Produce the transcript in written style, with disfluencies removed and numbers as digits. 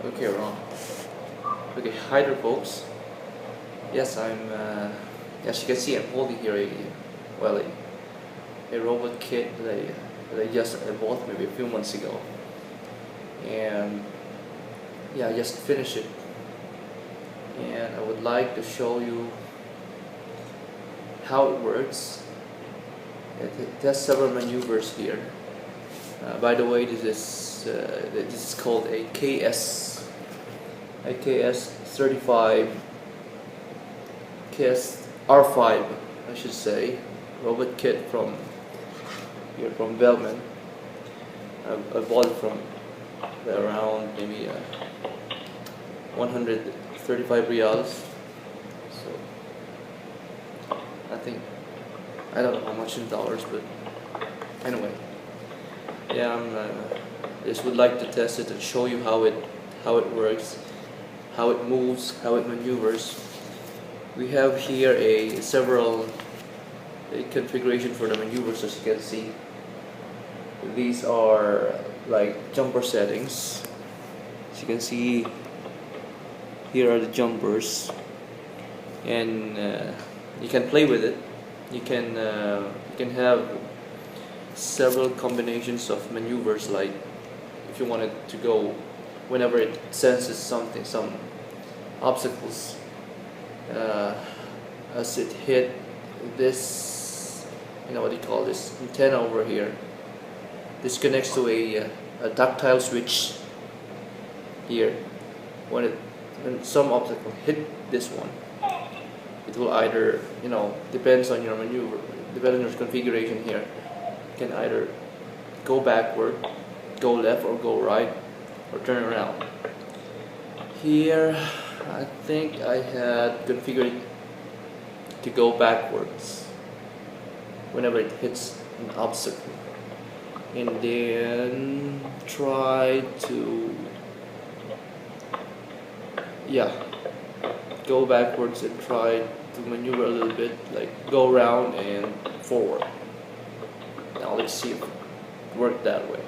Okay, wrong. Okay, hi there, folks. Yes, as you can see, I'm holding here a robot kit that I just bought maybe a few months ago, and yeah, I just finished it, and I would like to show you how it works. It has several maneuvers here. By the way, this is called a KS35 KSR5, I should say, robot kit from Belgium. I bought it from around maybe 135 reals. So I don't know how much in dollars, but anyway, yeah, I just would like to test it and show you how it works, how it moves, how it maneuvers. We have here several configuration for the maneuvers, as you can see. These are like jumper settings. As you can see, here are the jumpers, and you can play with it. You can have several combinations of maneuvers, like if you wanted to go whenever it senses some obstacles. As it hit this, what do you call this antenna over here. This connects to a tactile switch here. When some obstacle hit this one, it will either, depends on your maneuver, depending on your configuration here, you can either go backward, go left, or go right, or turn around. Here, I think I had configured to go backwards whenever it hits an obstacle, and then try to go backwards and try to maneuver a little bit, like go around and forward. Now let's see if it worked that way.